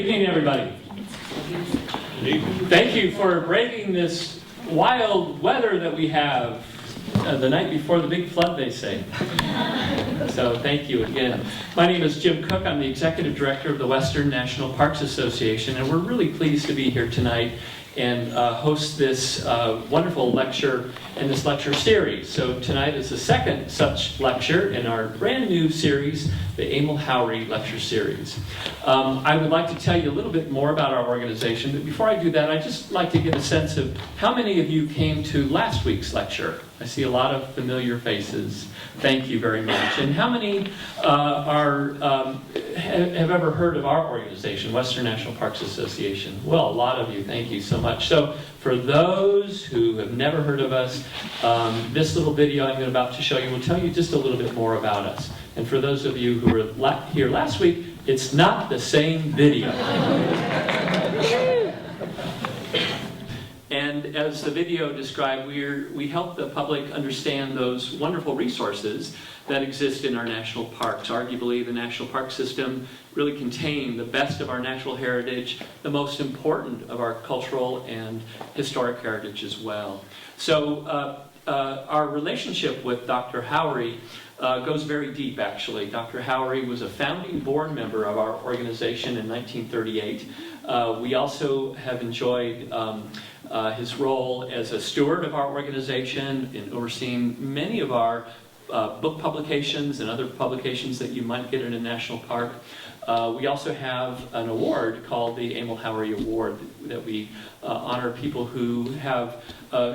Good evening, everybody. Thank you for braving this wild weather that we have the night before the big flood, they say. So thank you again. My name is Jim Cook. I'm the Executive Director of the Western National Parks Association, and we're really pleased to be here tonight and host this wonderful lecture and this lecture series. So tonight is the second such lecture in our brand new series, the Emil Haury Lecture Series. I would like to tell you a little bit more about our organization, but before I do that, I'd just like to get a sense of how many of you came to last week's lecture. I see a lot of familiar faces. Thank you very much. And how many have ever heard of our organization, Western National Parks Association? Well, a lot of you. Thank you so much. So for those who have never heard of us, this little video I'm about to show you will tell you just a little bit more about us. And for those of you who were here last week, it's not the same video. And as the video described, we help the public understand those wonderful resources that exist in our national parks. Arguably, the national park system really contain the best of our natural heritage, the most important of our cultural and historic heritage as well. So our relationship with Dr. Haury goes very deep, actually. Dr. Haury was a founding board member of our organization in 1938. We also have enjoyed his role as a steward of our organization in overseeing many of our book publications and other publications that you might get in a national park. We also have an award called the Emil Haury Award that we honor people who have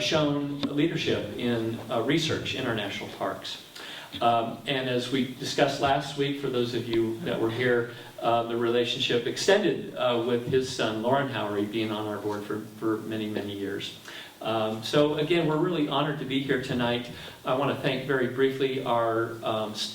shown leadership in research in our national parks. And as we discussed last week, for those of you that were here, the relationship extended with his son, Loren Haury, being on our board for many, many years. So again, we're really honored to be here tonight. I want to thank very briefly our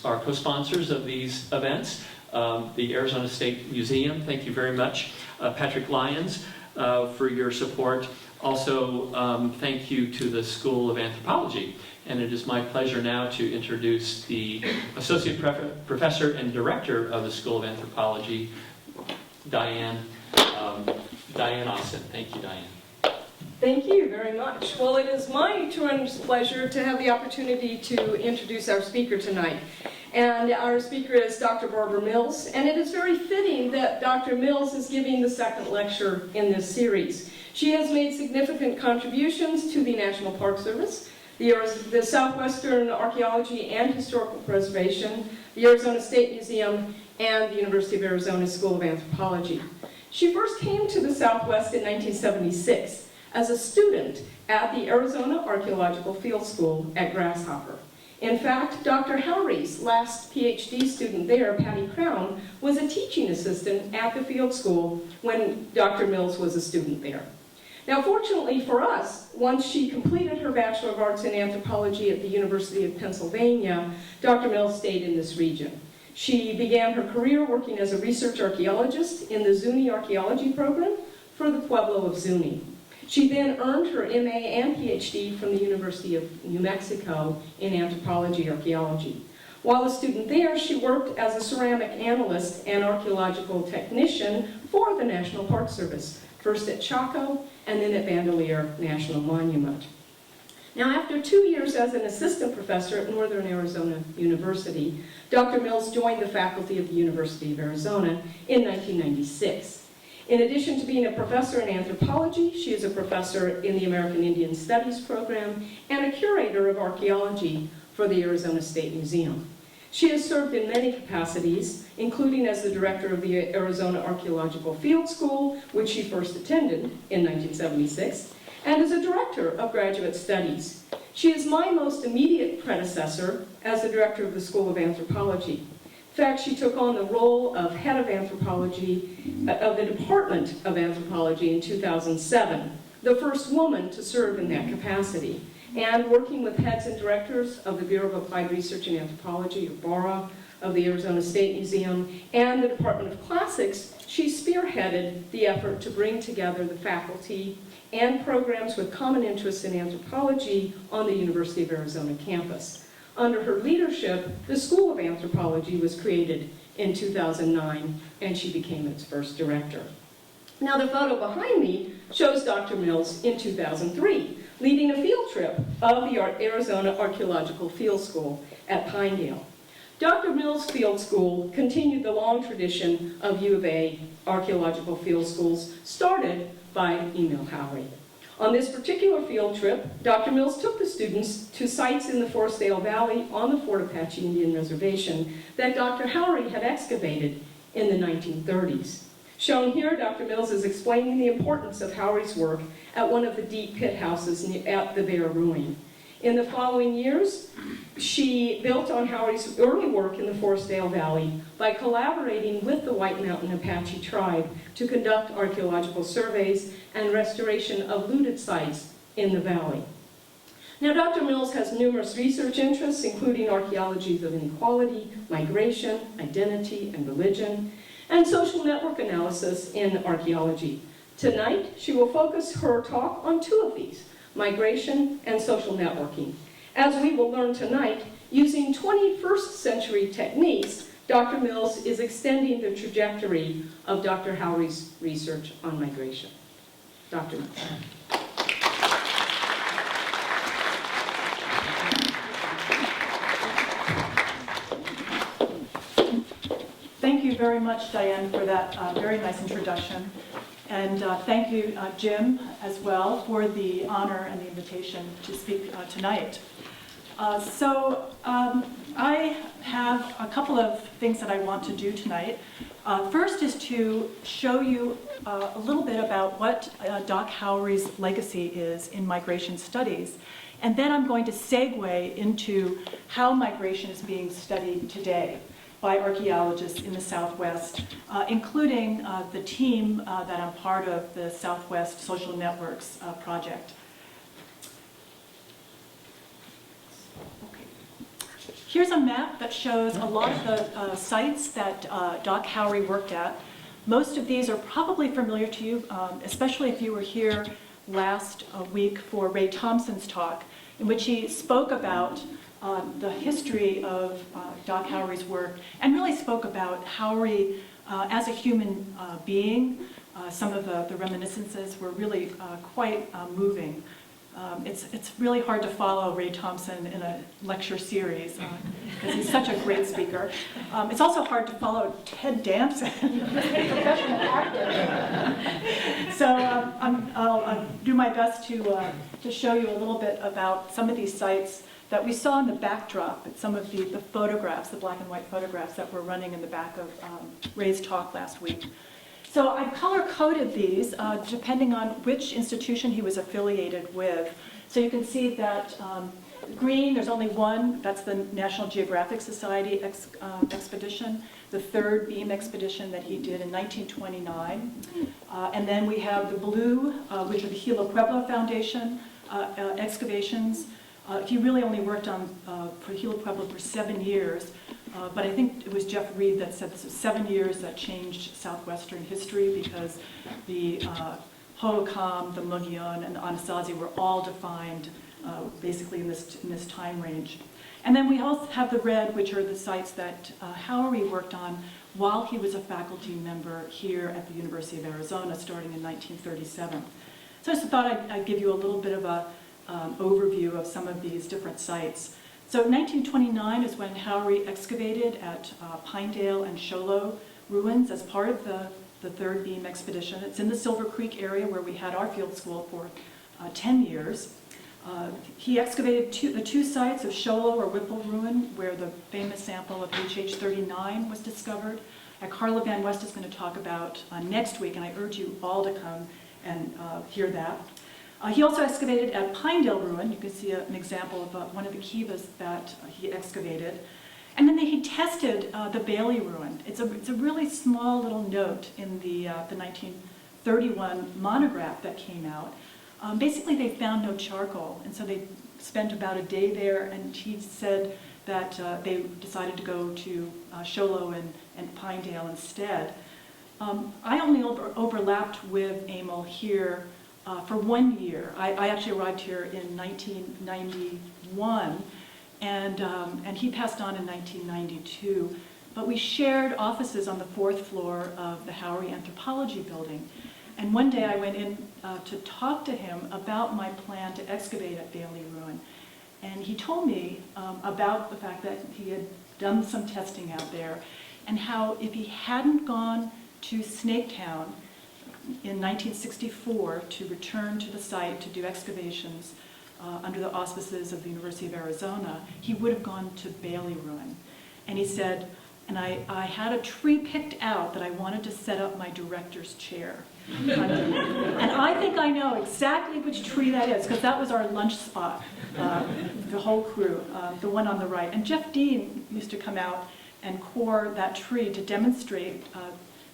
co-sponsors of these events, the Arizona State Museum. Thank you very much. Patrick Lyons for your support. Also, thank you to the School of Anthropology. And it is my pleasure now to introduce the Associate Professor and Director of the School of Anthropology, Diane Austin. Thank you, Diane. Thank you very much. Well, it is my tremendous pleasure to have the opportunity to introduce our speaker tonight. And our speaker is Dr. Barbara Mills, and it is very fitting that Dr. Mills is giving the second lecture in this series. She has made significant contributions to the National Park Service, the Southwestern Archaeology and Historical Preservation, the Arizona State Museum, and the University of Arizona School of Anthropology. She first came to the Southwest in 1976 as a student at the Arizona Archaeological Field School at Grasshopper. In fact, Dr. Haury's last PhD student there, Patty Crown, was a teaching assistant at the field school when Dr. Mills was a student there. Now, fortunately for us, once she completed her Bachelor of Arts in Anthropology at the University of Pennsylvania, Dr. Mills stayed in this region. She began her career working as a research archaeologist in the Zuni Archaeology Program for the Pueblo of Zuni. She then earned her MA and PhD from the University of New Mexico in anthropology archaeology. While a student there, she worked as a ceramic analyst and archaeological technician for the National Park Service, first at Chaco and then at Bandelier National Monument. Now, after 2 years as an assistant professor at Northern Arizona University, Dr. Mills joined the faculty of the University of Arizona in 1996. In addition to being a professor in anthropology, she is a professor in the American Indian Studies program and a curator of archaeology for the Arizona State Museum. She has served in many capacities, including as the director of the Arizona Archaeological Field School, which she first attended in 1976, and as a director of graduate studies. She is my most immediate predecessor as the director of the School of Anthropology. In fact, she took on the role of head of anthropology of the Department of Anthropology in 2007, the first woman to serve in that capacity. And working with heads and directors of the Bureau of Applied Research in Anthropology, or BARA, of the Arizona State Museum, and the Department of Classics, she spearheaded the effort to bring together the faculty and programs with common interests in anthropology on the University of Arizona campus. Under her leadership, the School of Anthropology was created in 2009, and she became its first director. Now the photo behind me shows Dr. Mills in 2003, leading a field trip of the Arizona Archaeological Field School at Pinedale. Dr. Mills Field School continued the long tradition of U of A archaeological field schools started by Emil Howry. On this particular field trip, Dr. Mills took the students to sites in the Forestdale Valley on the Fort Apache Indian Reservation that Dr. Howry had excavated in the 1930s. Shown here, Dr. Mills is explaining the importance of Howry's work at one of the deep pit houses at the Bear Ruin. In the following years, she built on Howry's early work in the Forestdale Valley by collaborating with the White Mountain Apache tribe to conduct archaeological surveys and restoration of looted sites in the valley. Now, Dr. Mills has numerous research interests, including archaeologies of inequality, migration, identity, and religion, and social network analysis in archaeology. Tonight, she will focus her talk on two of these, migration and social networking. As we will learn tonight, using 21st century techniques, Dr. Mills is extending the trajectory of Dr. Howry's research on migration. Dr. Mills. Thank you very much, Diane, for that very nice introduction. And thank you, Jim, as well, for the honor and the invitation to speak tonight. I have a couple of things that I want to do tonight. First is to show you a little bit about what Doc Howry's legacy is in migration studies. And then I'm going to segue into how migration is being studied today by archaeologists in the Southwest, including the team that I'm part of, the Southwest Social Networks project. Here's a map that shows a lot of the sites that Doc Howry worked at. Most of these are probably familiar to you, especially if you were here last week for Ray Thompson's talk, in which he spoke about the history of Doc Howry's work and really spoke about Howry as a human being. Some of the reminiscences were really quite moving. It's really hard to follow Ray Thompson in a lecture series because he's such a great speaker. It's also hard to follow Ted Danson, professional actor. So I'll do my best to show you a little bit about some of these sites that we saw in the backdrop at some of the photographs, the black and white photographs that were running in the back of Ray's talk last week. So I've color-coded these depending on which institution he was affiliated with. So you can see that green, there's only one, that's the National Geographic Society expedition, the third beam expedition that he did in 1929. And then we have the blue, which are the Gila Pueblo Foundation excavations. He really only worked on for Gila Pueblo for 7 years, but I think it was Jeff Reed that said this was 7 years that changed Southwestern history because the Hohokam, the Mogollon, and the Anasazi were all defined basically in this time range. And then we also have the red, which are the sites that Howry worked on while he was a faculty member here at the University of Arizona starting in 1937. So I just thought I'd give you a little bit of a overview of some of these different sites. So 1929 is when Howry excavated at Pinedale and Show Low ruins as part of the third beam expedition. It's in the Silver Creek area where we had our field school for 10 years. He excavated the two sites of Show Low or Whipple Ruin where the famous sample of HH39 was discovered. Carla Van West is going to talk about next week, and I urge you all to come and hear that. He also excavated at Pinedale Ruin. You can see an example of one of the kivas that he excavated. And then he tested the Bailey Ruin. It's a really small little note in the 1931 monograph that came out. Basically, they found no charcoal, and so they spent about a day there, and he said that they decided to go to Show Low and Pinedale instead. I only overlapped with Emil here for 1 year. I actually arrived here in 1991, and he passed on in 1992. but we shared offices on the 4th floor of the Howery Anthropology Building. And one day I went in to talk to him about my plan to excavate at Bailey Ruin. And he told me about the fact that he had done some testing out there, and how if he hadn't gone to Snaketown in 1964 to return to the site to do excavations under the auspices of the University of Arizona, he would have gone to Bailey Ruin. And he said, and I had a tree picked out that I wanted to set up my director's chair. And I think I know exactly which tree that is, because that was our lunch spot, the whole crew, the one on the right. And Jeff Dean used to come out and core that tree to demonstrate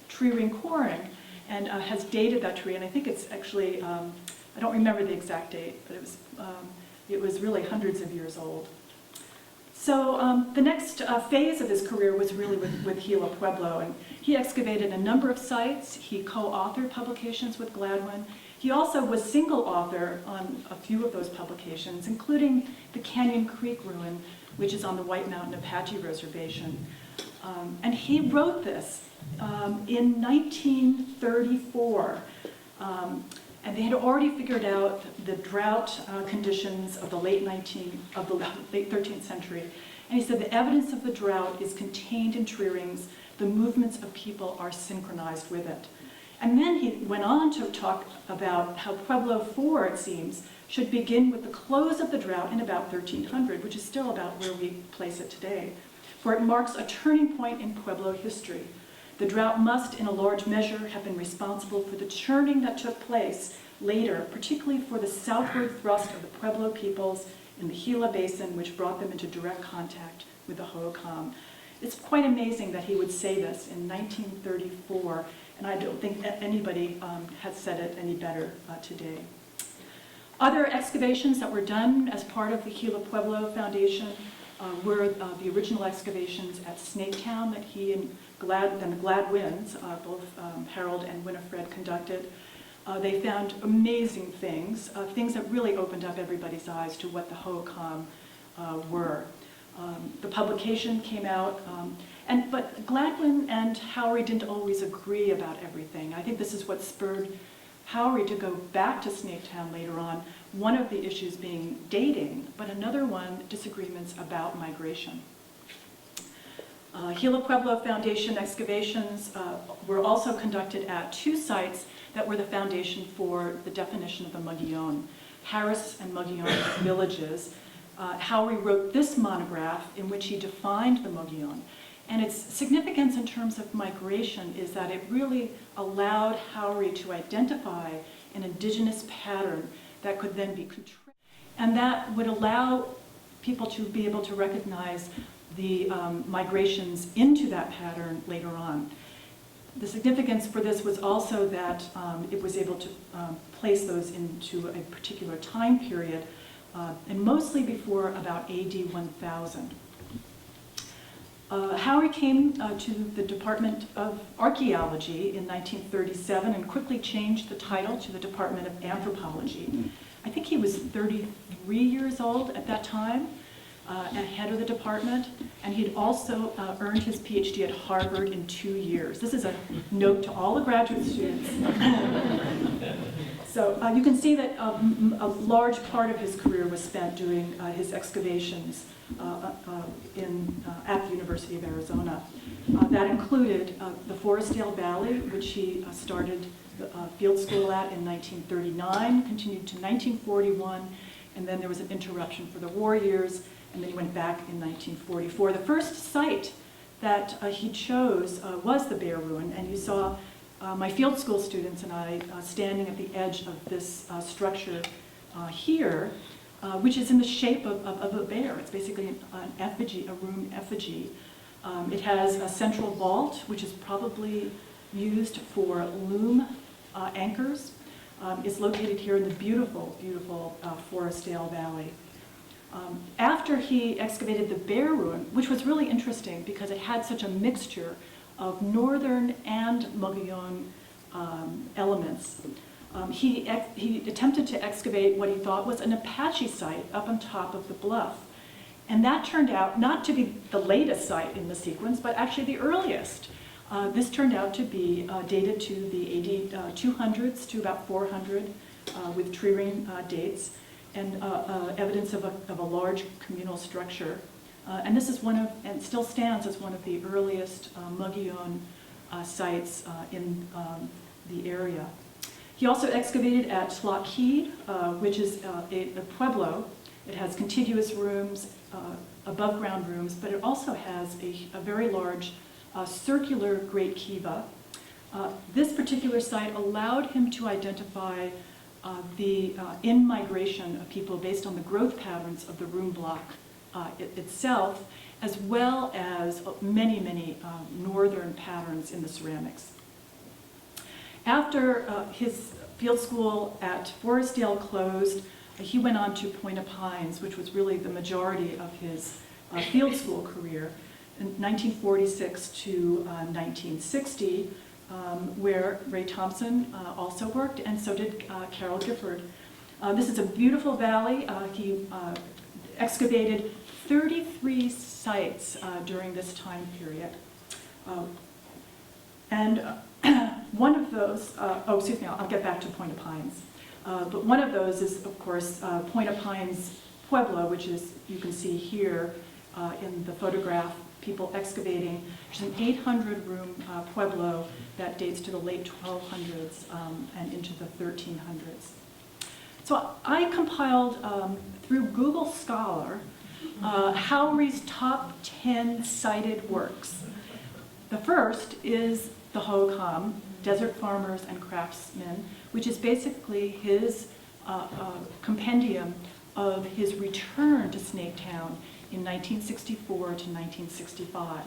tree ring coring, and has dated that tree. And I think it's actually, I don't remember the exact date, but it was really hundreds of years old. So the next phase of his career was really with Gila Pueblo, and he excavated a number of sites. He co-authored publications with Gladwin. He also was single author on a few of those publications, including the Canyon Creek Ruin, which is on the White Mountain Apache Reservation. And he wrote this in 1934. And they had already figured out the drought conditions of the late 13th century. And he said the evidence of the drought is contained in tree rings. The movements of people are synchronized with it. And then he went on to talk about how Pueblo IV, it seems, should begin with the close of the drought in about 1300, which is still about where we place it today. For it marks a turning point in Pueblo history. The drought must, in a large measure, have been responsible for the churning that took place later, particularly for the southward thrust of the Pueblo peoples in the Gila Basin, which brought them into direct contact with the Hohokam. It's quite amazing that he would say this in 1934, and I don't think anybody has said it any better today. Other excavations that were done as part of the Gila Pueblo Foundation were the original excavations at Snaketown that he and the Gladwins, both Harold and Winifred, conducted. They found amazing things, things that really opened up everybody's eyes to what the Hohokam were. The publication came out, but Gladwin and Howery didn't always agree about everything. I think this is what spurred Howery to go back to Snaketown later on, one of the issues being dating, but another one, disagreements about migration. Gila Pueblo Foundation excavations were also conducted at two sites that were the foundation for the definition of the Mogollon, Harris and Mogollon villages. Howery wrote this monograph in which he defined the Mogollon. And its significance in terms of migration is that it really allowed Howery to identify an indigenous pattern that could then be contrasted, and that would allow people to be able to recognize the migrations into that pattern later on. The significance for this was also that it was able to place those into a particular time period, and mostly before about AD 1000. Howery came to the Department of Archaeology in 1937 and quickly changed the title to the Department of Anthropology. I think he was 33 years old at that time, head of the department, and he'd also earned his PhD at Harvard in 2 years. This is a note to all the graduate students. So you can see that a large part of his career was spent doing his excavations at the University of Arizona. That included the Forestdale Valley, which he started the field school at in 1939, continued to 1941, and then there was an interruption for the war years, and then he went back in 1944. The first site that he chose was the Bear Ruin, and you saw my field school students and I standing at the edge of this structure here, which is in the shape of a bear. It's basically an effigy, a room effigy. It has a central vault, which is probably used for loom anchors. It's located here in the beautiful, beautiful Forestdale Valley. After he excavated the Bear Ruin, which was really interesting because it had such a mixture of northern and Mogollon elements, he attempted to excavate what he thought was an Apache site up on top of the bluff. And that turned out not to be the latest site in the sequence, but actually the earliest. This turned out to be dated to the AD 200s to about 400 with tree ring dates and evidence of a large communal structure. And this is one of, and still stands as one of the earliest Mogollon sites in the area. He also excavated at Tlaquid, which is a pueblo. It has contiguous rooms, above ground rooms, but it also has a very large circular Great Kiva. This particular site allowed him to identify the in-migration of people based on the growth patterns of the room block itself, as well as many, many northern patterns in the ceramics. After his field school at Forestdale closed, he went on to Point of Pines, which was really the majority of his field school career, in 1946 to 1960, where Ray Thompson also worked, and so did Carol Gifford. This is a beautiful valley. He excavated 33 sites during this time period. And one of those, oh, excuse me, I'll get back to Point of Pines. But one of those is, of course, Point of Pines Pueblo, which is, you can see here in the photograph, people excavating. There's an 800-room Pueblo that dates to the late 1200s and into the 1300s. So I compiled, through Google Scholar, Howry's top 10 cited works. The first is the Hohokam, Desert Farmers and Craftsmen, which is basically his compendium of his return to Snaketown in 1964 to 1965.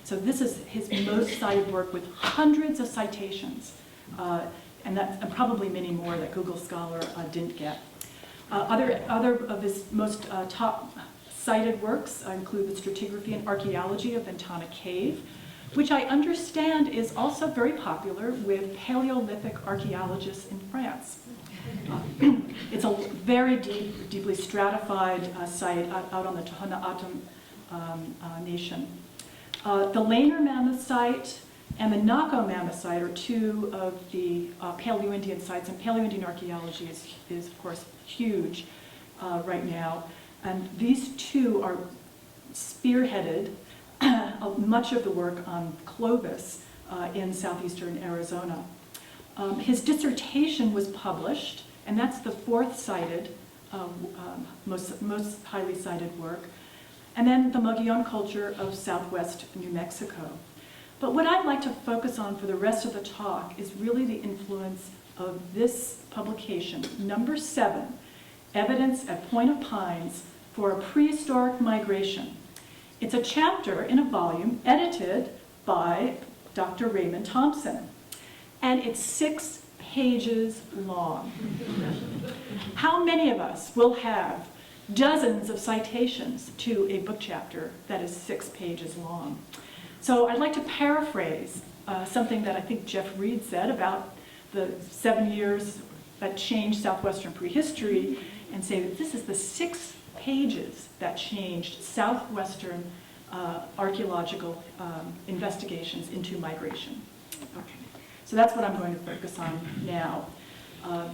So this is his most cited work with hundreds of citations, and probably many more that Google Scholar didn't get. Other of his most top cited works include the Stratigraphy and Archaeology of Ventana Cave, which I understand is also very popular with Paleolithic archaeologists in France. It's a very deeply stratified site out on the Tohono O'odham Nation. The Laner Mammoth site and the Naco Mammoth site are two of the Paleo-Indian sites, and Paleo-Indian archaeology is of course huge right now. And these two are spearheaded much of the work on Clovis in southeastern Arizona. His dissertation was published, and that's the fourth cited, most highly cited work. And then the Mogollon culture of southwest New Mexico. But what I'd like to focus on for the rest of the talk is really the influence of this publication, number 7, Evidence at Point of Pines for a Prehistoric Migration. It's a chapter in a volume edited by Dr. Raymond Thompson, and it's 6 pages long. How many of us will have dozens of citations to a book chapter that is 6 pages long? So I'd like to paraphrase something that I think Jeff Reed said about the 7 years that changed Southwestern prehistory, and say that this is the 6 pages that changed Southwestern archaeological investigations into migration. Okay. So that's what I'm going to focus on now.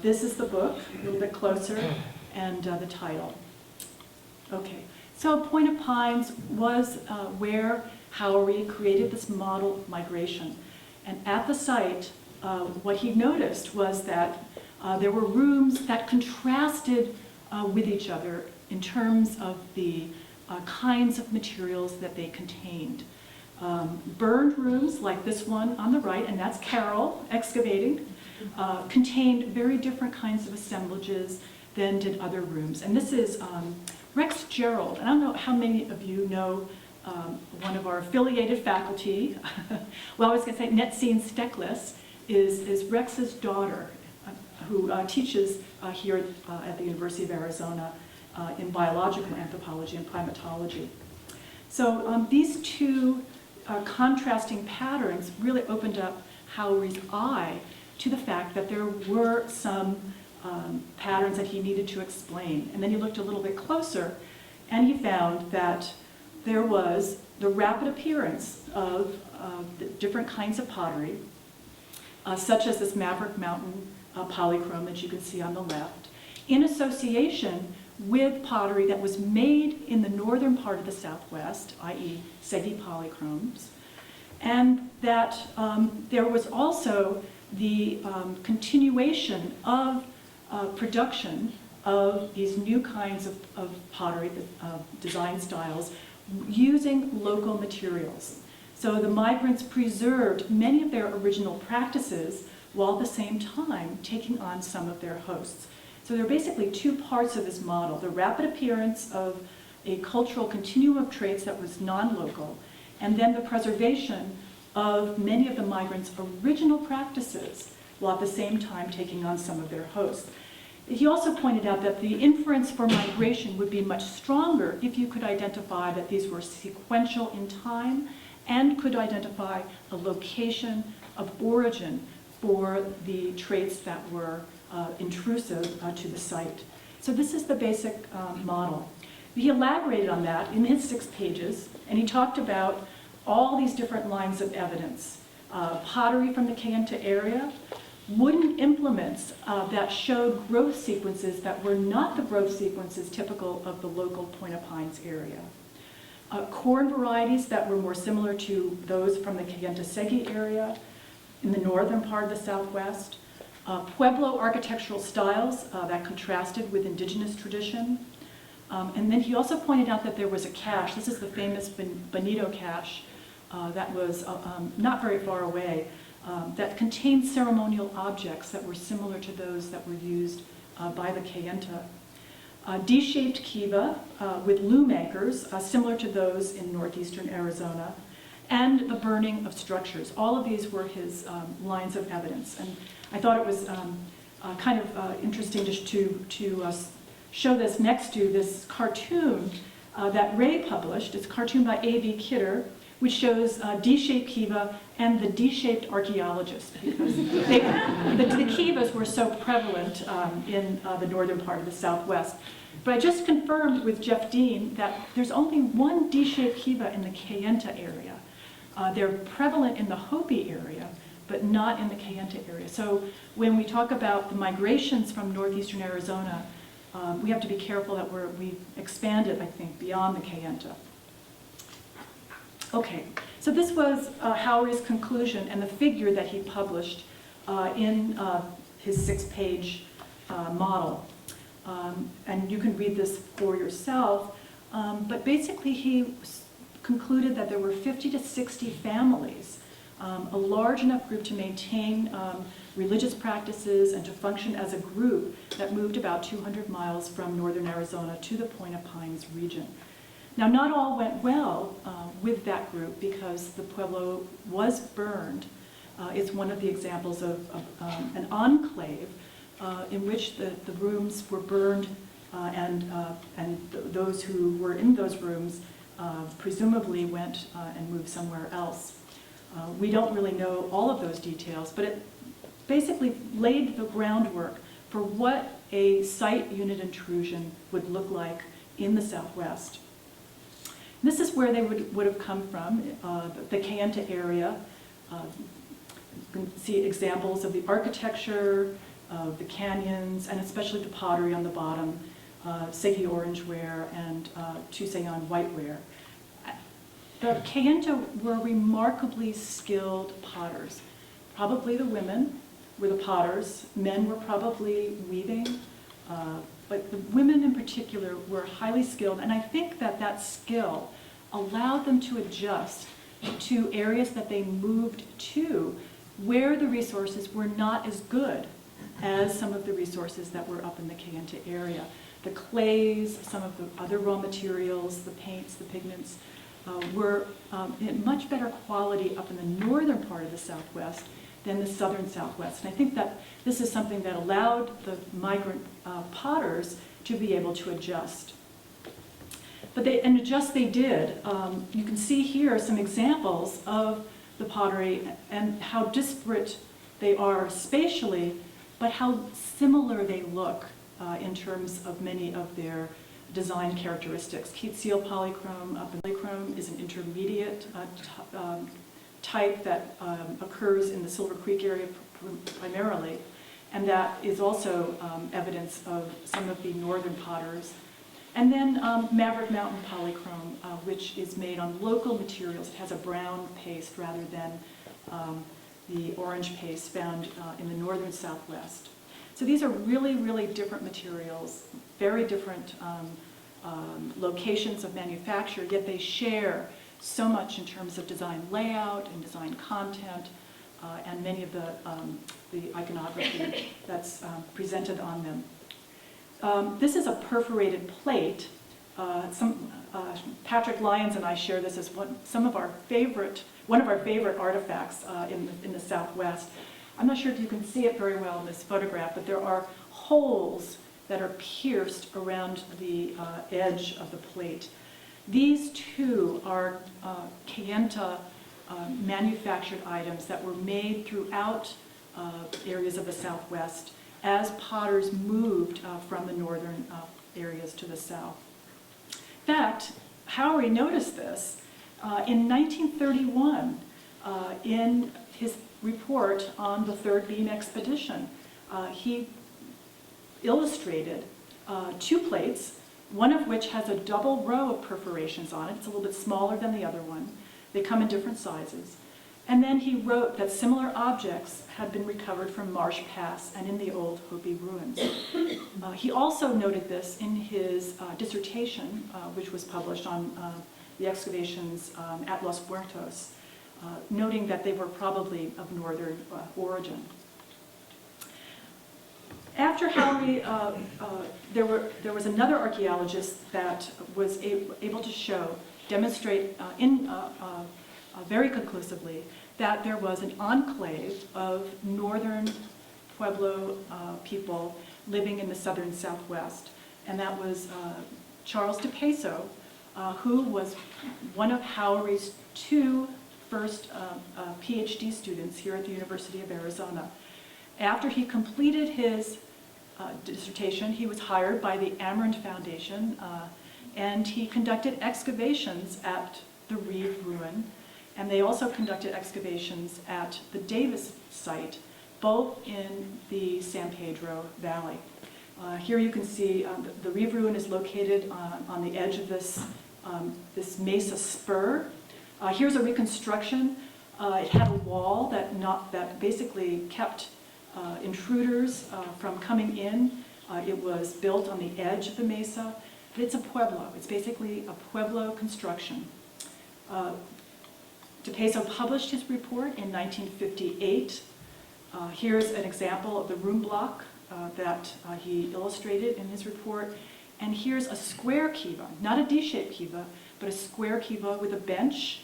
This is the book, a little bit closer, and the title. Okay, so Point of Pines was where Howry created this model of migration. And at the site, what he noticed was that there were rooms that contrasted with each other in terms of the kinds of materials that they contained. Burned rooms like this one on the right, and that's Carol excavating, contained very different kinds of assemblages than did other rooms. And this is Rex Gerald. And I don't know how many of you know one of our affiliated faculty. Well, I was going to say Netzine Steckless is Rex's daughter, who teaches here at the University of Arizona in biological anthropology and primatology. So these two contrasting patterns really opened up Howry's eye to the fact that there were some patterns that he needed to explain. And then he looked a little bit closer, And he found that there was the rapid appearance of the different kinds of pottery, such as this Maverick Mountain polychrome that you can see on the left, in association with pottery that was made in the northern part of the Southwest, i.e. Segi polychromes, and that there was also the continuation of production of these new kinds of pottery, design styles, using local materials. So the migrants preserved many of their original practices while at the same time taking on some of their hosts. So there are basically two parts of this model: the rapid appearance of a cultural continuum of traits that was non-local, and then the preservation of many of the migrants' original practices while at the same time taking on some of their hosts. He also pointed out that the inference for migration would be much stronger if you could identify that these were sequential in time and could identify a location of origin for the traits that were intrusive to the site. So this is the basic model. He elaborated on that in his 6 pages, and he talked about all these different lines of evidence. Pottery from the Kayenta area, wooden implements that showed growth sequences that were not the growth sequences typical of the local Point of Pines area. Corn varieties that were more similar to those from the Kayenta Segi area in the northern part of the Southwest. Pueblo architectural styles that contrasted with indigenous tradition. And then he also pointed out that there was a cache. This is the famous Bonito cache that was not very far away, that contained ceremonial objects that were similar to those that were used by the Kayenta. D-shaped kiva with loom anchors, similar to those in northeastern Arizona, and the burning of structures. All of these were his lines of evidence. And I thought it was kind of interesting to show this next to this cartoon that Ray published. It's a cartoon by A.V. Kidder, which shows D-shaped kiva and the D-shaped archaeologist, because the kivas were so prevalent in the northern part of the Southwest. But I just confirmed with Jeff Dean that there's only one D-shaped kiva in the Kayenta area. They're prevalent in the Hopi area, but not in the Kayenta area. So when we talk about the migrations from northeastern Arizona, we have to be careful that we've expanded, I think, beyond the Kayenta. Okay, so this was Howery's conclusion and the figure that he published in his 6-page model. And you can read this for yourself. But basically he concluded that there were 50 to 60 families, a large enough group to maintain religious practices and to function as a group that moved about 200 miles from northern Arizona to the Point of Pines region. Now, not all went well with that group because the Pueblo was burned. It's one of the examples of an enclave in which the rooms were burned and those who were in those rooms presumably went and moved somewhere else. We don't really know all of those details, but it basically laid the groundwork for what a site unit intrusion would look like in the Southwest. This is where they would have come from, the Kayenta area. You can see examples of the architecture, of the canyons, and especially the pottery on the bottom, Segi orangeware and Tusayan whiteware. The Kayenta were remarkably skilled potters. Probably the women were the potters. Men were probably weaving. But the women in particular were highly skilled, and I think that that skill allowed them to adjust to areas that they moved to where the resources were not as good as some of the resources that were up in the Kayenta area. The clays, some of the other raw materials, the paints, the pigments, were in much better quality up in the northern part of the Southwest than the southern Southwest. And I think that this is something that allowed the migrant potters to be able to adjust. And adjust they did. You can see here some examples of the pottery and how disparate they are spatially, but how similar they look in terms of many of their design characteristics. Keat seal polychrome, polychrome is an intermediate type that occurs in the Silver Creek area primarily, and that is also evidence of some of the northern potters. And then Maverick Mountain polychrome, which is made on local materials. It has a brown paste rather than the orange paste found in the northern Southwest. So these are really, really different materials, very different locations of manufacture, yet they share so much in terms of design layout and design content and many of the iconography that's presented on them. This is a perforated plate. Patrick Lyons and I share this as one of our favorite artifacts in the Southwest. I'm not sure if you can see it very well in this photograph, but there are holes that are pierced around the edge of the plate. These two are Kayenta manufactured items that were made throughout areas of the Southwest as potters moved from the northern areas to the south. In fact, Howery noticed this in 1931 in his report on the Third Beam Expedition. He illustrated two plates, one of which has a double row of perforations on it. It's a little bit smaller than the other one. They come in different sizes. And then he wrote that similar objects had been recovered from Marsh Pass and in the old Hopi ruins. He also noted this in his dissertation, which was published on the excavations at Los Muertos, noting that they were probably of northern origin. After Howery, there was another archaeologist that was able to demonstrate very conclusively that there was an enclave of northern Pueblo people living in the southern Southwest, and that was Charles de Peso, who was one of Howery's two first PhD students here at the University of Arizona. After he completed his dissertation, he was hired by the Amarant Foundation, and he conducted excavations at the Reeve Ruin, and they also conducted excavations at the Davis site, both in the San Pedro Valley. Here you can see the Reeve Ruin is located on the edge of this mesa spur. Here's a reconstruction. It had a wall that basically kept intruders from coming in. It was built on the edge of the mesa. But it's a pueblo. It's basically a pueblo construction. De Peso published his report in 1958. Here's an example of the room block that he illustrated in his report. And here's a square kiva, not a D-shaped kiva, but a square kiva with a bench.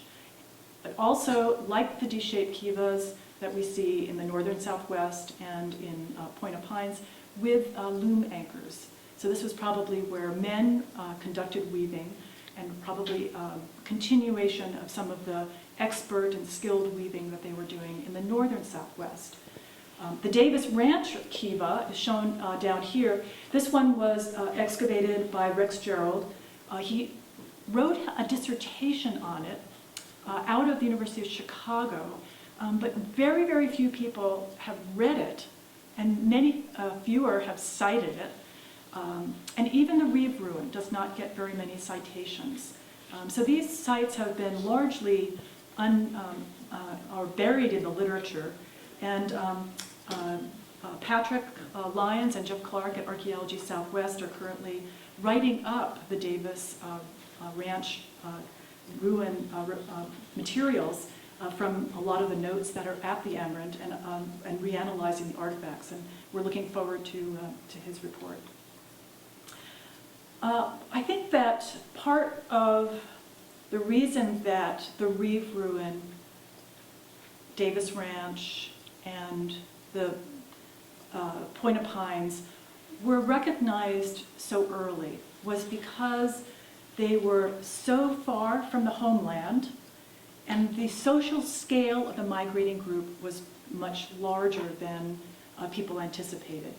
But also, like the D-shaped kivas that we see in the northern Southwest and in Point of Pines, with loom anchors. So this was probably where men conducted weaving, and probably continuation of some of the expert and skilled weaving that they were doing in the northern Southwest. The Davis Ranch kiva is shown down here. This one was excavated by Rex Gerald. He wrote a dissertation on it out of the University of Chicago, but very, very few people have read it, and many fewer have cited it. And even the Reeve Ruin does not get very many citations. So these sites have been largely are buried in the literature. And Patrick Lyons and Jeff Clark at Archaeology Southwest are currently writing up the Davis Ranch ruin materials from a lot of the notes that are at the Amarant and reanalyzing the artifacts. And we're looking forward to his report. I think that part of the reason that the Reeve Ruin, Davis Ranch, and the Point of Pines were recognized so early was because they were so far from the homeland, and the social scale of the migrating group was much larger than people anticipated.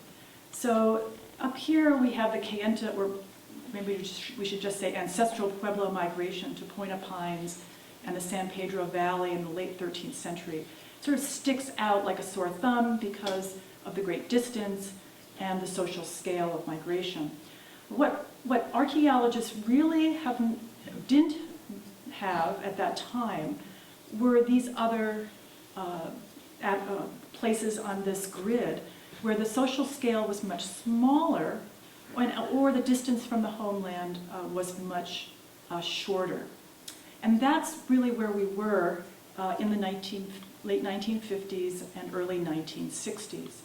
So up here we have the Kayenta, or maybe we should just say ancestral Pueblo migration to Point Pines and the San Pedro Valley in the late 13th century. Sort of sticks out like a sore thumb because of the great distance and the social scale of migration. What archaeologists really didn't have at that time were these other places on this grid where the social scale was much smaller or the distance from the homeland was much shorter. And that's really where we were in the late 1950s and early 1960s.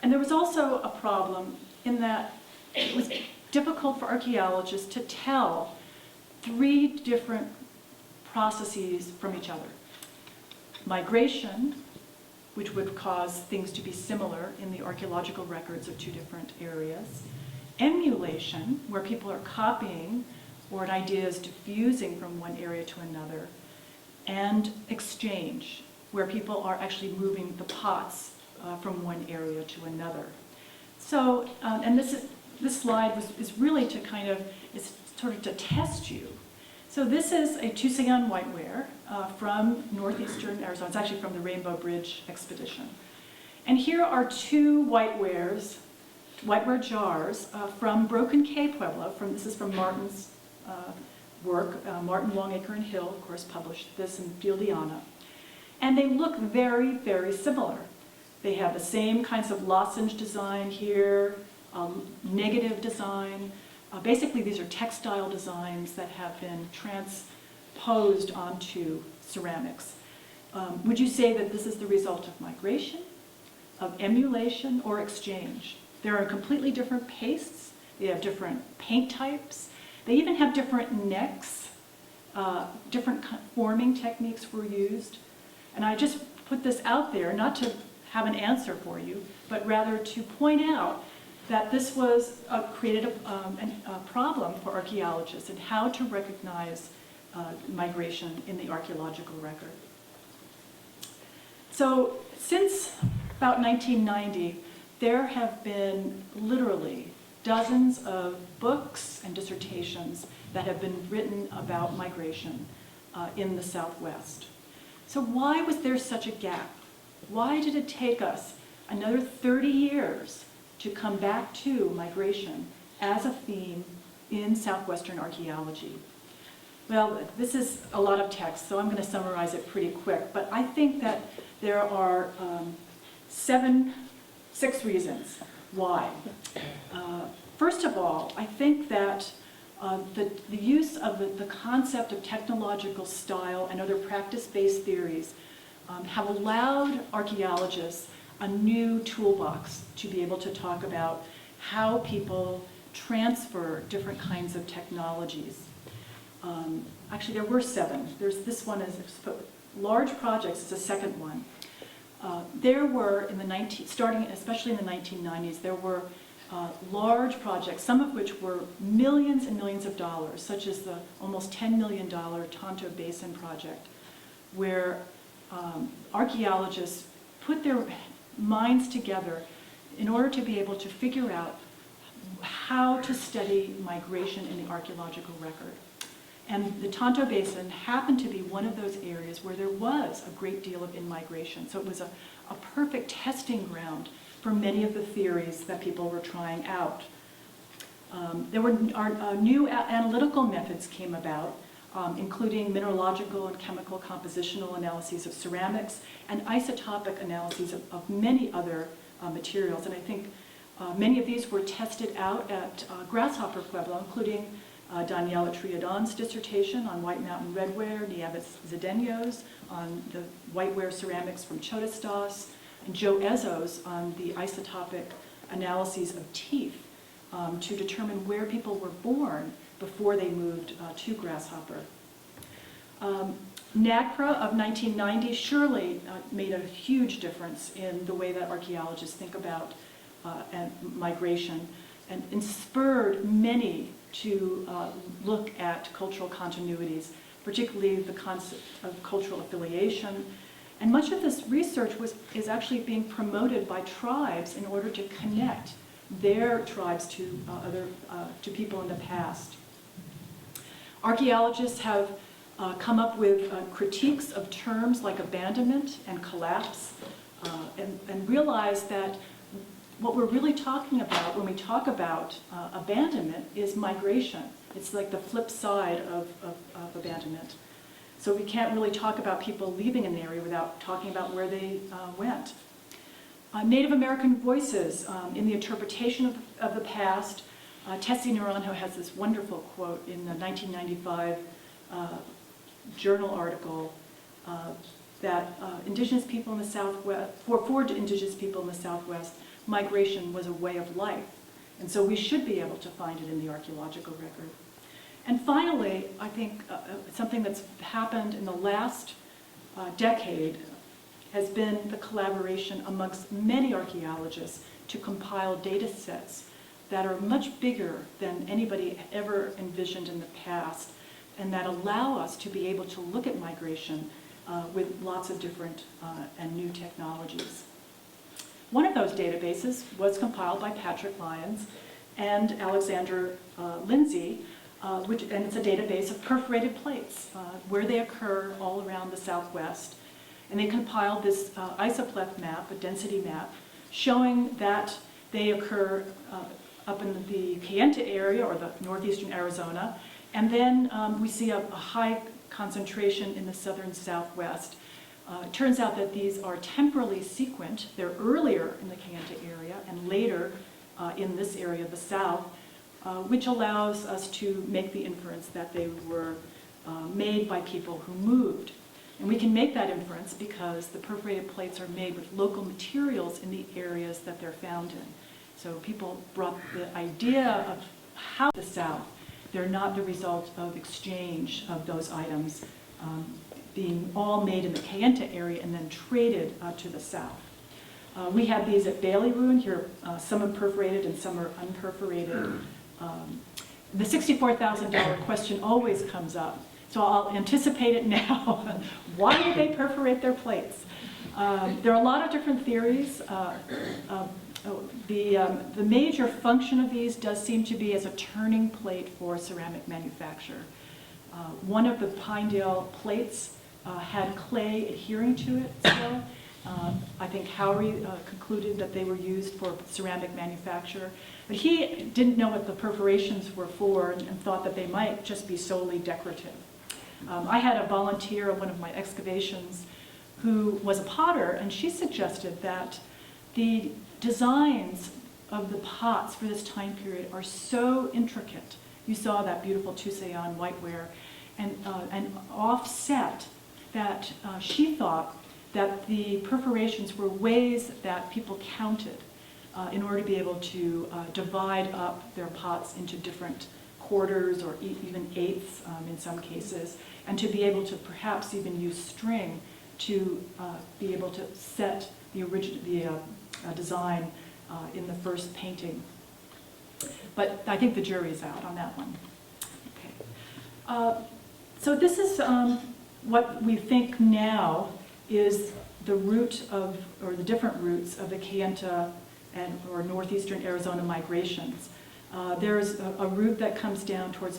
And there was also a problem in that it was difficult for archaeologists to tell three different processes from each other. Migration, which would cause things to be similar in the archaeological records of two different areas. Emulation, where people are copying or an idea is diffusing from one area to another. And exchange, where people are actually moving the pots from one area to another. So, and this slide is really to it's sort of to test you. So this is a Tusayan whiteware from northeastern Arizona. It's actually from the Rainbow Bridge expedition. And here are two whiteware jars from Broken Cay Pueblo. This is from Martin's work. Martin Longacre and Hill, of course, published this in Fieldiana. And they look very, very similar. They have the same kinds of lozenge design here, negative design. Basically, these are textile designs that have been transposed onto ceramics. Would you say that this is the result of migration, of emulation, or exchange? There are completely different pastes. They have different paint types. They even have different necks. Different forming techniques were used. And I just put this out there, not to have an answer for you, but rather to point out that this was created a problem for archaeologists and how to recognize migration in the archaeological record. So since about 1990, there have been literally dozens of books and dissertations that have been written about migration in the Southwest. So why was there such a gap? Why did it take us another 30 years to come back to migration as a theme in Southwestern archaeology? Well, this is a lot of text, so I'm going to summarize it pretty quick, but I think that there are six reasons why. First of all, I think that the use of the concept of technological style and other practice-based theories have allowed archaeologists a new toolbox to be able to talk about how people transfer different kinds of technologies. Actually, there were 7. There's this one is large projects. It's the second one. There were starting especially in the 1990s, there were large projects, some of which were millions and millions of dollars, such as the almost $10 million Tonto Basin project, where archaeologists put their minds together in order to be able to figure out how to study migration in the archaeological record. And the Tonto Basin happened to be one of those areas where there was a great deal of in-migration. So it was a perfect testing ground for many of the theories that people were trying out. There were new analytical methods came about, including mineralogical and chemical compositional analyses of ceramics and isotopic analyses of many other materials. And I think many of these were tested out at Grasshopper Pueblo, including Daniela Triadon's dissertation on White Mountain redware, Nieves Zedeño's on the whiteware ceramics from Chotastas, and Joe Ezzo's on the isotopic analyses of teeth to determine where people were born before they moved to Grasshopper. NAGPRA of 1990 surely made a huge difference in the way that archaeologists think about migration and spurred many to look at cultural continuities, particularly the concept of cultural affiliation. And much of this research is actually being promoted by tribes in order to connect their tribes to to people in the past. Archaeologists have come up with critiques of terms like abandonment and collapse, and realize that what we're really talking about when we talk about abandonment is migration. It's like the flip side of abandonment. So we can't really talk about people leaving an area without talking about where they went. Native American voices in the interpretation of the past. Tessie Naranjo has this wonderful quote in the 1995 journal article that Indigenous people in the Southwest, for Indigenous people in the Southwest, migration was a way of life. And so we should be able to find it in the archaeological record. And finally, I think something that's happened in the last decade has been the collaboration amongst many archaeologists to compile data sets that are much bigger than anybody ever envisioned in the past, and that allow us to be able to look at migration with lots of different and new technologies. One of those databases was compiled by Patrick Lyons and Alexander Lindsay, and it's a database of perforated plates, where they occur all around the Southwest. And they compiled this isopleph map, a density map, showing that they occur up in the Kayenta area, or the northeastern Arizona, and then we see a high concentration in the southern Southwest. It turns out that these are temporally sequent. They're earlier in the Kayenta area and later in this area of the South, which allows us to make the inference that they were made by people who moved. And we can make that inference because the perforated plates are made with local materials in the areas that they're found in. So people brought the idea of how the South, they're not the result of exchange of those items being all made in the Kayenta area and then traded to the South. We have these at Bailey Ruin here. Some are perforated and some are unperforated. The $64,000 question always comes up. So I'll anticipate it now. Why did they perforate their plates? There are a lot of different theories. The major function of these does seem to be as a turning plate for ceramic manufacture. One of the Pinedale plates had clay adhering to it still. I think Howry concluded that they were used for ceramic manufacture. But he didn't know what the perforations were for and thought that they might just be solely decorative. I had a volunteer at one of my excavations who was a potter, and she suggested that the designs of the pots for this time period are so intricate. You saw that beautiful Tusayan whiteware and offset that she thought that the perforations were ways that people counted in order to be able to divide up their pots into different quarters or even eighths in some cases, and to be able to perhaps even use string to be able to set the design in the first painting. But I think the jury's out on that one. Okay. So this is what we think now is the route of, or the different routes of the Kayenta or northeastern Arizona migrations. There's a route that comes down towards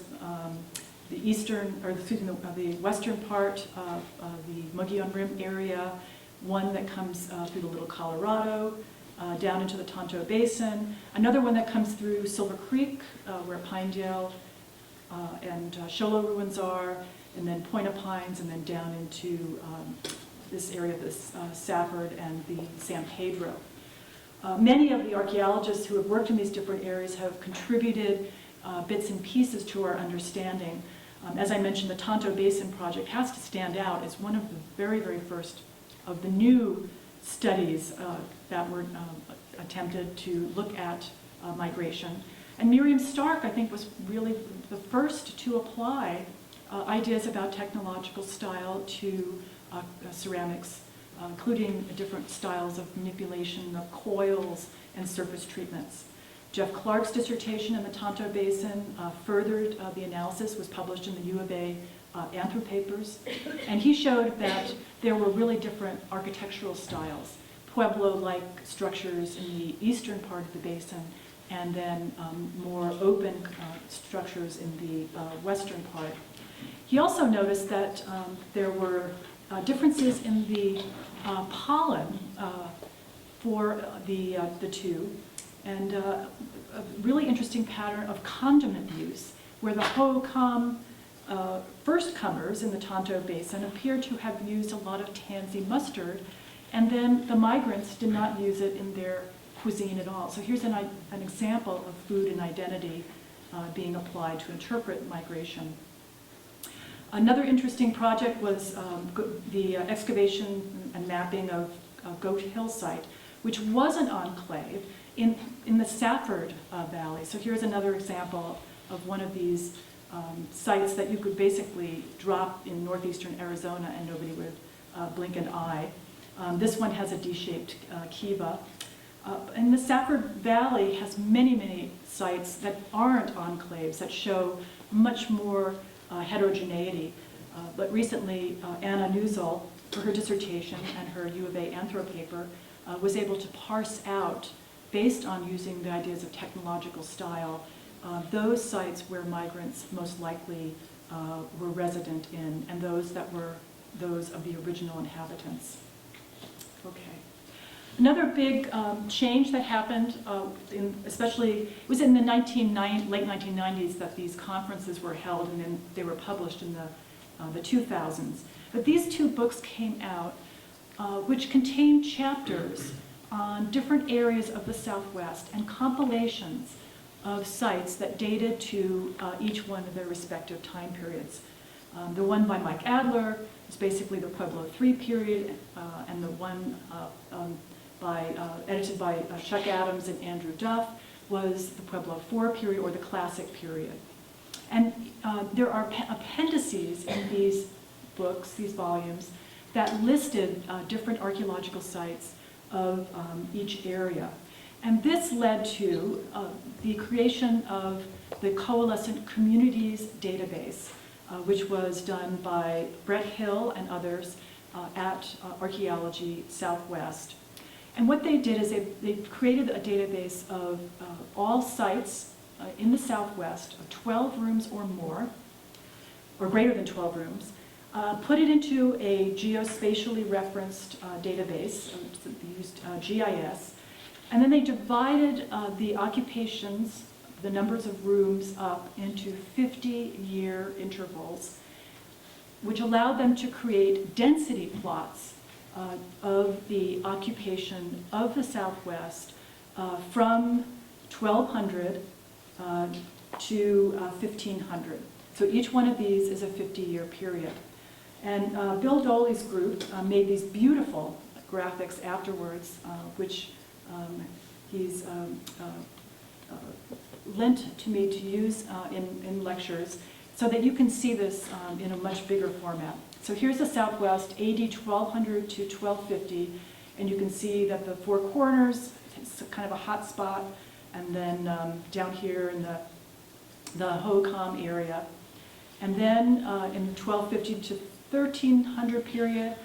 the eastern, or the western part of the Mogollon Rim area, one that comes through the Little Colorado, down into the Tonto Basin, another one that comes through Silver Creek, where Pinedale and Sholo ruins are, and then Point of Pines, and then down into this area, this Safford and the San Pedro. Many of the archaeologists who have worked in these different areas have contributed bits and pieces to our understanding. As I mentioned, the Tonto Basin Project has to stand out as one of the very, very first of the new studies that were attempted to look at migration. And Miriam Stark, I think, was really the first to apply ideas about technological style to ceramics, including different styles of manipulation of coils and surface treatments. Jeff Clark's dissertation in the Tonto Basin furthered the analysis, was published in the U of A Anthropapers, and he showed that there were really different architectural styles, Pueblo-like structures in the eastern part of the basin, and then more open structures in the western part. He also noticed that there were differences in the pollen for the two, and a really interesting pattern of condiment use, where the Hohokam first comers in the Tonto Basin appear to have used a lot of tansy mustard, and then the migrants did not use it in their cuisine at all. So here's an example of food and identity being applied to interpret migration. Another interesting project was the excavation and mapping of Goat Hill site, which was an enclave in the Safford Valley. So here's another example of one of these sites that you could basically drop in northeastern Arizona and nobody would blink an eye. This one has a D-shaped kiva. And the Safford Valley has many, many sites that aren't enclaves, that show much more heterogeneity. But recently, Anna Newsel, for her dissertation and her U of A anthro paper, was able to parse out, based on using the ideas of technological style, those sites where migrants most likely were resident in, and those that were those of the original inhabitants. Okay. Another big change that happened, it was in the late 1990s that these conferences were held, and then they were published in the 2000s. But these two books came out, which contained chapters on different areas of the Southwest and compilations of sites that dated to each one of their respective time periods. The one by Mike Adler is basically the Pueblo III period, and the one edited by Chuck Adams and Andrew Duff was the Pueblo IV period, or the Classic period. And there are appendices in these books, these volumes, that listed different archaeological sites of each area. And this led to the creation of the Coalescent Communities Database, which was done by Brett Hill and others at Archaeology Southwest. And what they did is they created a database of all sites in the Southwest of 12 rooms or more, or greater than 12 rooms, put it into a geospatially referenced database, they used GIS, and then they divided the occupations, the numbers of rooms, up into 50-year intervals, which allowed them to create density plots of the occupation of the Southwest from 1200 to 1500. So each one of these is a 50-year period. And Bill Doley's group made these beautiful graphics afterwards, which he's lent to me to use in lectures, so that you can see this in a much bigger format. So here's the Southwest, AD 1200 to 1250, and you can see that the Four Corners, it's kind of a hot spot, and then down here in the Hohokam area. And then in the 1250 to 1300 period,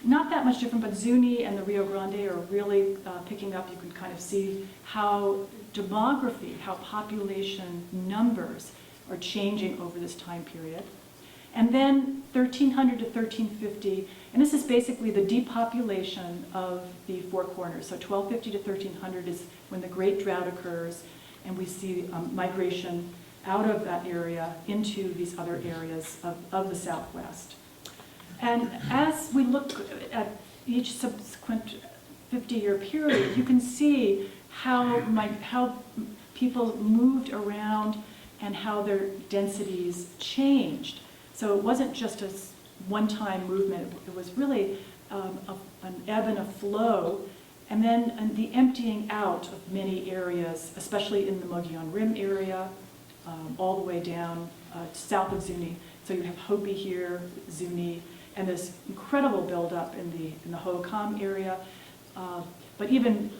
not that much different, but Zuni and the Rio Grande are really picking up. You can kind of see how demography, how population numbers are changing over this time period. And then 1300 to 1350, and this is basically the depopulation of the Four Corners. So 1250 to 1300 is when the Great Drought occurs, and we see migration out of that area into these other areas of the Southwest. And as we look at each subsequent 50-year period, you can see how people moved around and how their densities changed. So it wasn't just a one-time movement. It was really an ebb and a flow, and then the emptying out of many areas, especially in the Mogollon Rim area, all the way down south of Zuni. So you have Hopi here, Zuni, and this incredible buildup in the Hohokam area. But even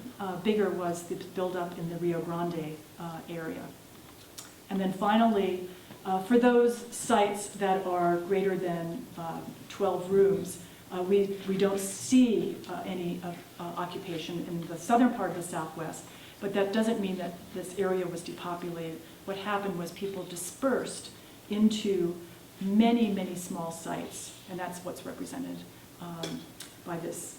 bigger was the buildup in the Rio Grande area. And then finally, for those sites that are greater than 12 rooms, we don't see any occupation in the southern part of the Southwest. But that doesn't mean that this area was depopulated. What happened was people dispersed into many, many small sites, and that's what's represented by this.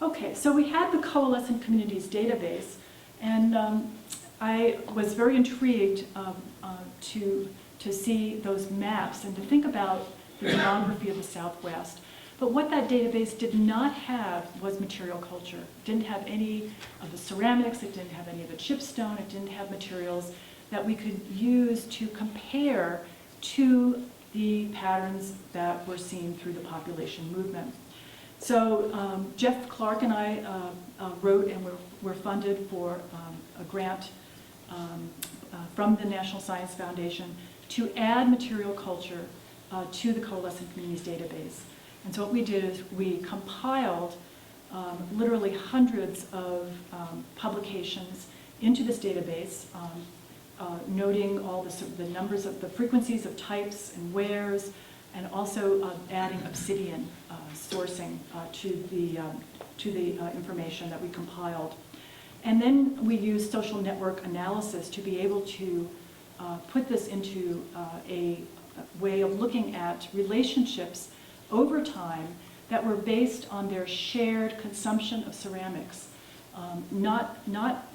Okay, so we had the Coalescent Communities database, and I was very intrigued to see those maps and to think about the demography of the Southwest. But what that database did not have was material culture. It didn't have any of the ceramics, it didn't have any of the chipstone, it didn't have materials that we could use to compare to the patterns that were seen through the population movement. So Jeff Clark and I wrote and were funded for a grant from the National Science Foundation to add material culture to the Coalescent Communities database. And so what we did is we compiled literally hundreds of publications into this database, noting all the numbers of the frequencies of types and wares, and also adding obsidian sourcing to the information that we compiled. And then we used social network analysis to be able to put this into a way of looking at relationships over time that were based on their shared consumption of ceramics. Not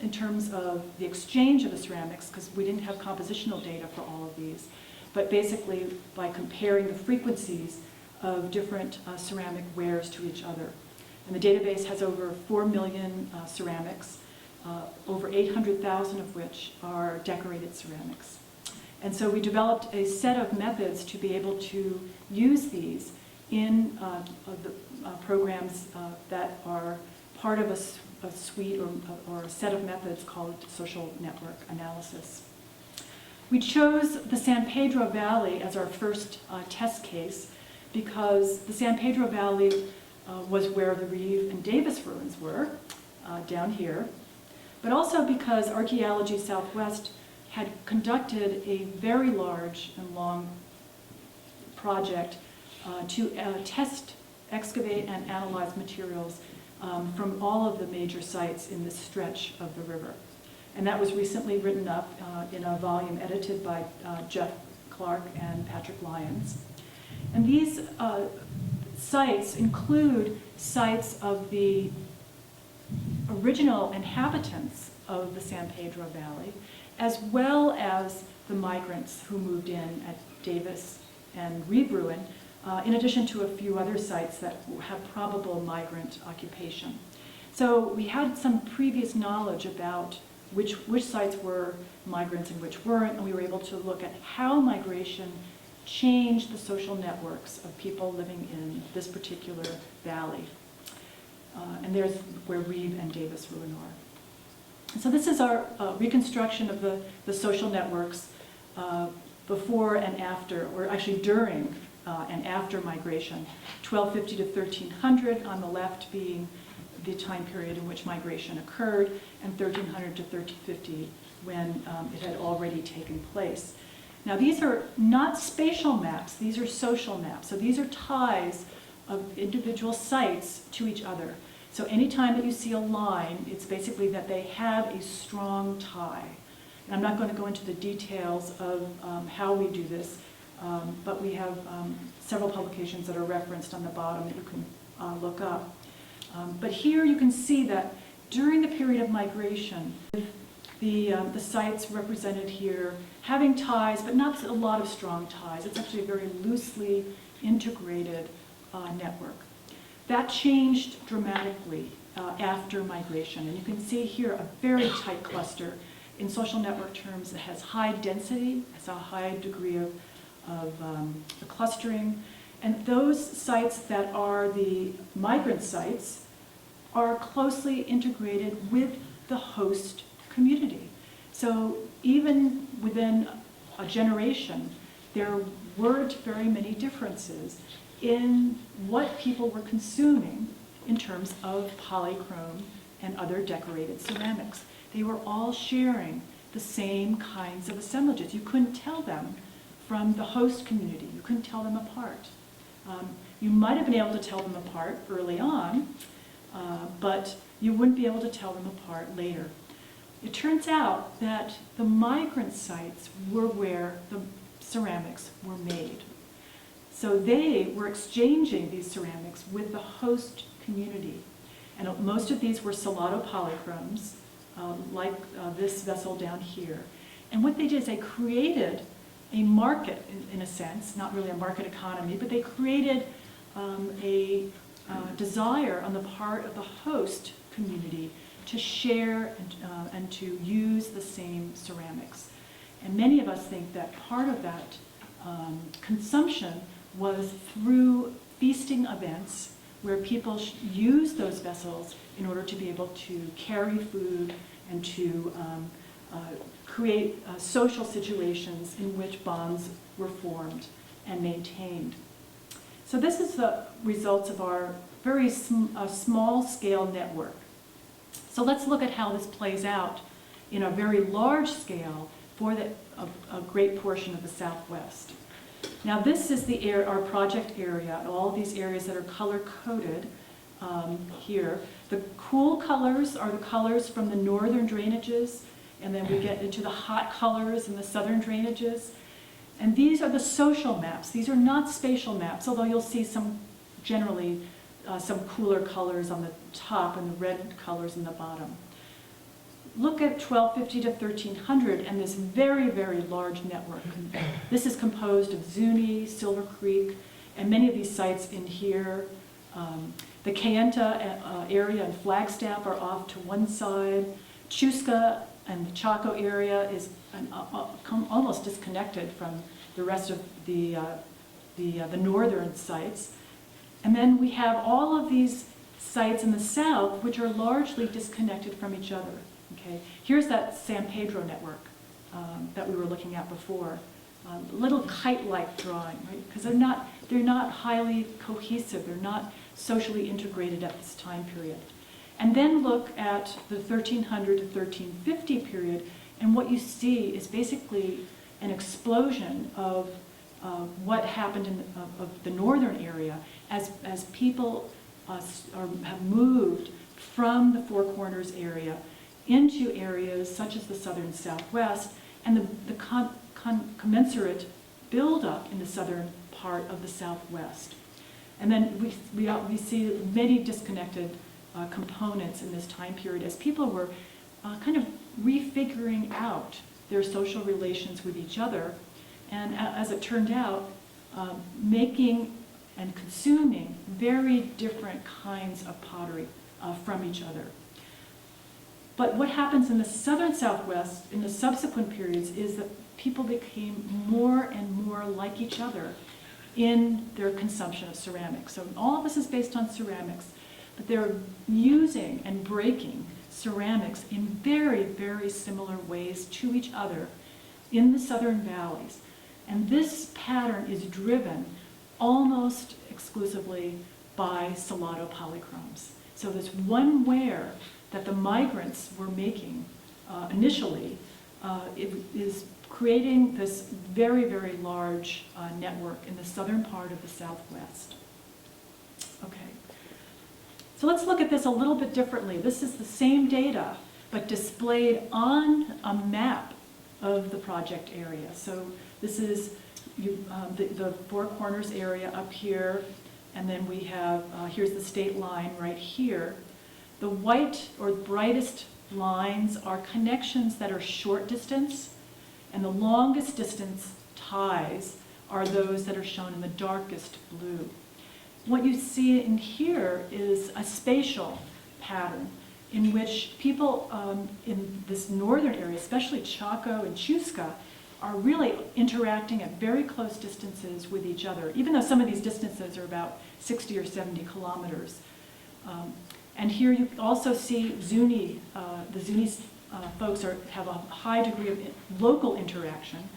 in terms of the exchange of the ceramics, because we didn't have compositional data for all of these, but basically by comparing the frequencies of different ceramic wares to each other. And the database has over 4 million ceramics, over 800,000 of which are decorated ceramics. And so we developed a set of methods to be able to use these in the programs that are part of a suite or a set of methods called social network analysis. We chose the San Pedro Valley as our first test case because the San Pedro Valley was where the Reeve and Davis ruins were, down here, but also because Archaeology Southwest had conducted a very large and long project to test, excavate, and analyze materials from all of the major sites in this stretch of the river. And that was recently written up in a volume edited by Jeff Clark and Patrick Lyons. And these sites include sites of the original inhabitants of the San Pedro Valley, as well as the migrants who moved in at Davis and Reeve Ruin, in addition to a few other sites that have probable migrant occupation. So we had some previous knowledge about which sites were migrants and which weren't, and we were able to look at how migration changed the social networks of people living in this particular valley. And there's where Reeve and Davis Ruin are. So this is our reconstruction of the social networks before and after, or actually during and after migration. 1250 to 1300 on the left being the time period in which migration occurred, and 1300 to 1350 when it had already taken place. Now these are not spatial maps, these are social maps. So these are ties of individual sites to each other. So anytime that you see a line, it's basically that they have a strong tie. And I'm not going to go into the details of how we do this, but we have several publications that are referenced on the bottom that you can look up. But here you can see that during the period of migration, the sites represented here having ties, but not a lot of strong ties. It's actually a very loosely integrated network. That changed dramatically after migration. And you can see here a very tight cluster. In social network terms, it has high density, has a high degree of clustering. And those sites that are the migrant sites are closely integrated with the host community. So even within a generation, there weren't very many differences in what people were consuming in terms of polychrome and other decorated ceramics. They were all sharing the same kinds of assemblages. You couldn't tell them from the host community. You couldn't tell them apart. You might have been able to tell them apart early on, but you wouldn't be able to tell them apart later. it turns out that the migrant sites were where the ceramics were made. So they were exchanging these ceramics with the host community. And most of these were Salado polychromes, like this vessel down here. And what they did is they created a market, in a sense, not really a market economy, but they created a desire on the part of the host community to share and to use the same ceramics. And many of us think that part of that consumption was through feasting events where people use those vessels in order to be able to carry food and to create social situations in which bonds were formed and maintained. So this is the results of our very small-scale network. So let's look at how this plays out in a very large scale for a great portion of the Southwest. Now this is our project area, all of these areas that are color-coded here. The cool colors are the colors from the northern drainages, and then we get into the hot colors in the southern drainages. And these are the social maps. These are not spatial maps, although you'll see some, generally, some cooler colors on the top and the red colors in the bottom. Look at 1250 to 1300 and this very, very large network. This is composed of Zuni, Silver Creek, and many of these sites in here. The Kayenta area and Flagstaff are off to one side. Chusca and the Chaco area is almost disconnected from the rest of the northern sites. And then we have all of these sites in the south which are largely disconnected from each other. Okay? Here's that San Pedro network that we were looking at before. Little kite-like drawing, right? Because they're not highly cohesive. They're not socially integrated at this time period. And then look at the 1300 to 1350 period, and what you see is basically an explosion of what happened in the northern area as people have moved from the Four Corners area into areas such as the southern Southwest, and the commensurate buildup in the southern part of the Southwest. And then we see many disconnected components in this time period as people were kind of refiguring out their social relations with each other, and as it turned out, making and consuming very different kinds of pottery from each other. But what happens in the southern Southwest in the subsequent periods is that people became more and more like each other in their consumption of ceramics. So all of this is based on ceramics, but they're using and breaking ceramics in very, very similar ways to each other in the southern valleys. And this pattern is driven almost exclusively by Salado polychromes. So this one ware that the migrants were making initially it is creating this very, very large network in the southern part of the Southwest. Okay. So let's look at this a little bit differently. This is the same data, but displayed on a map of the project area. So this is the Four Corners area up here, and then we have, here's the state line right here. The white or brightest lines are connections that are short distance, and the longest distance ties are those that are shown in the darkest blue. What you see in here is a spatial pattern in which people in this northern area, especially Chaco and Chusca, are really interacting at very close distances with each other, even though some of these distances are about 60 or 70 kilometers. And here you also see Zuni, the Zuni folks have a high degree of local interaction.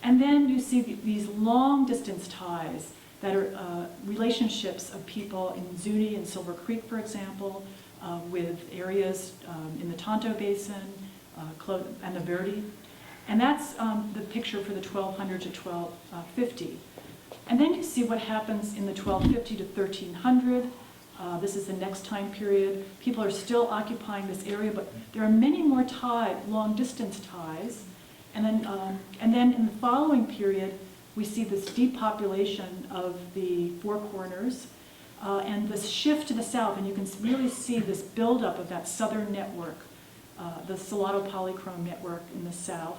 And then you see these long distance ties that are relationships of people in Zuni and Silver Creek, for example, with areas in the Tonto Basin and the Verde. And that's the picture for the 1200 to 1250. And then you see what happens in the 1250 to 1300. This is the next time period. People are still occupying this area, but there are many more long-distance ties. And then in the following period, we see this depopulation of the Four Corners and this shift to the south, and you can really see this buildup of that southern network, the Salado Polychrome network in the south.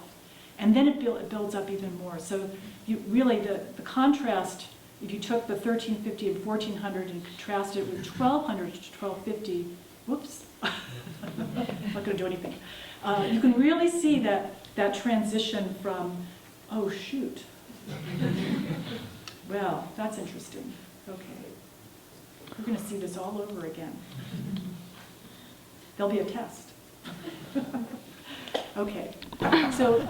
And then it builds up even more. So you really, the contrast, if you took the 1350 and 1400 and contrasted it with 1200 to 1250, whoops, I'm not going to do anything. You can really see that transition from, oh shoot, well, that's interesting. Okay. We're going to see this all over again. There'll be a test. Okay. So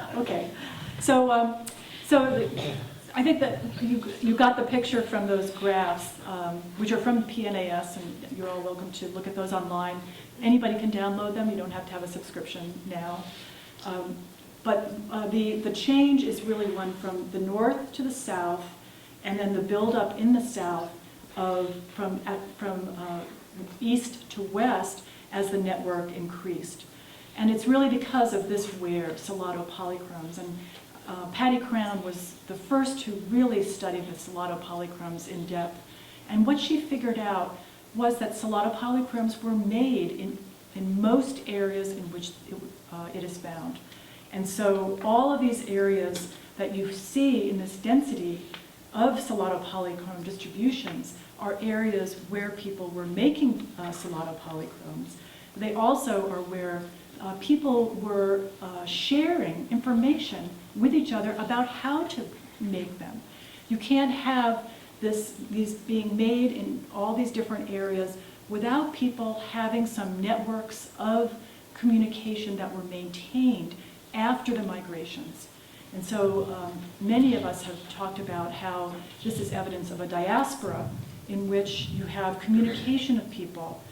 I think that you got the picture from those graphs, which are from PNAS, and you're all welcome to look at those online. Anybody can download them. You don't have to have a subscription now. But the change is really one from the north to the south, and then the buildup in the south from east to west as the network increased. And it's really because of this wear, Salado polychromes. And Patty Crown was the first to really study the Salado polychromes in depth. And what she figured out was that Salado polychromes were made in most areas in which it is found. And so all of these areas that you see in this density of Salado polychrome distributions are areas where people were making Salado polychromes. They also are where people were sharing information with each other about how to make them. You can't have these being made in all these different areas without people having some networks of communication that were maintained after the migrations. And so many of us have talked about how this is evidence of a diaspora in which you have communication of people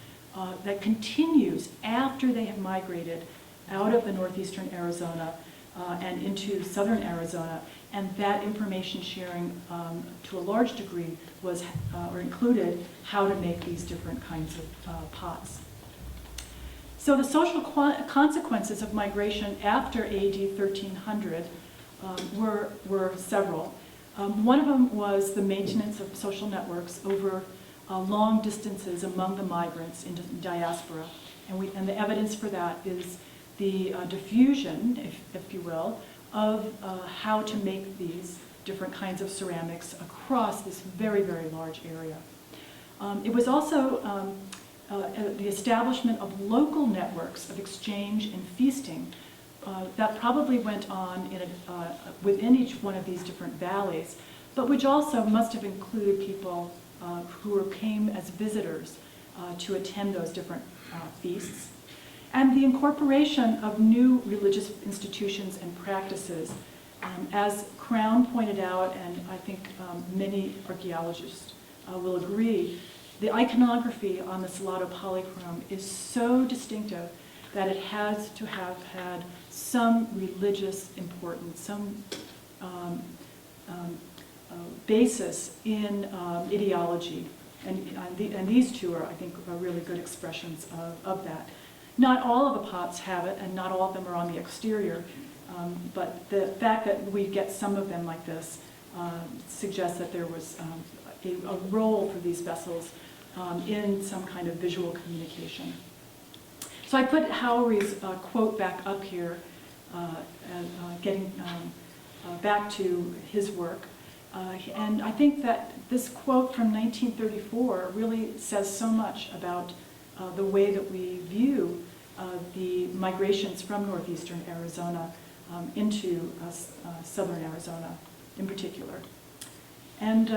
that continues after they have migrated out of the northeastern Arizona and into southern Arizona, and that information sharing to a large degree was or included how to make these different kinds of pots. So the social consequences of migration after AD 1300 were several. One of them was the maintenance of social networks over long distances among the migrants in diaspora. And the evidence for that is the diffusion, if you will, of how to make these different kinds of ceramics across this very, very large area. It was also the establishment of local networks of exchange and feasting that probably went on within each one of these different valleys, but which also must have included people who came as visitors to attend those different feasts. And the incorporation of new religious institutions and practices. As Crown pointed out, and I think many archaeologists will agree, the iconography on the Salado polychrome is so distinctive that it has to have had some religious importance, some basis in ideology. And these two are, I think, are really good expressions of that. Not all of the pots have it, and not all of them are on the exterior, but the fact that we get some of them like this suggests that there was a role for these vessels in some kind of visual communication. So I put Howry's quote back up here, getting back to his work. And I think that this quote from 1934 really says so much about the way that we view the migrations from northeastern Arizona into southern Arizona in particular. And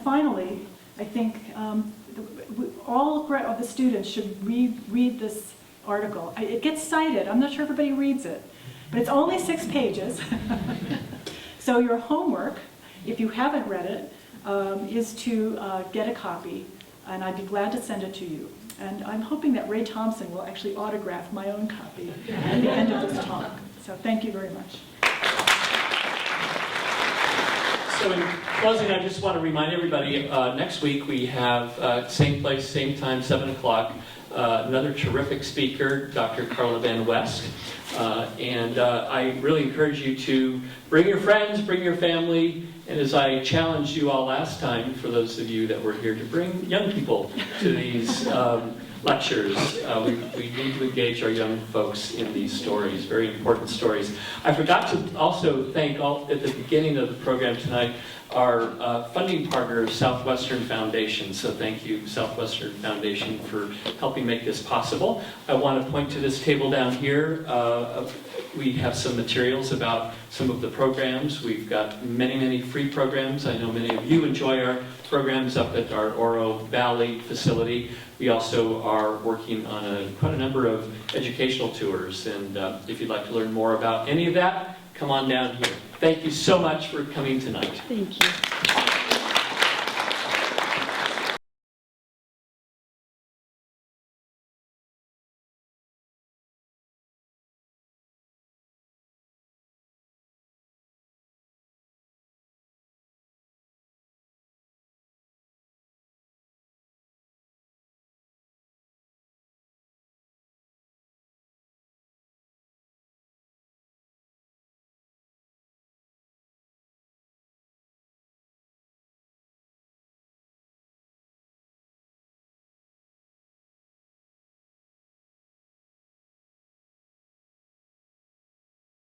finally, I think all of the students should read this article. It gets cited. I'm not sure everybody reads it, but it's only 6 pages. So your homework, if you haven't read it, is to get a copy, and I'd be glad to send it to you. And I'm hoping that Ray Thompson will actually autograph my own copy at the end of this talk. So thank you very much. So So in closing, I just want to remind everybody, next week we have same place, same time, 7 o'clock, another terrific speaker, Dr. Carla Van West. And I really encourage you to bring your friends, bring your family, and as I challenged you all last time, for those of you that were here, to bring young people to these lectures. We need to engage our young folks in these stories, very important stories. I forgot to also thank at the beginning of the program tonight our funding partner, Southwestern Foundation. So thank you, Southwestern Foundation, for helping make this possible. I want to point to this table down here. We have some materials about some of the programs. We've got many, many free programs. I know many of you enjoy our programs up at our Oro Valley facility. We also are working on quite a number of educational tours. And if you'd like to learn more about any of that, come on down here. Thank you so much for coming tonight. Thank you.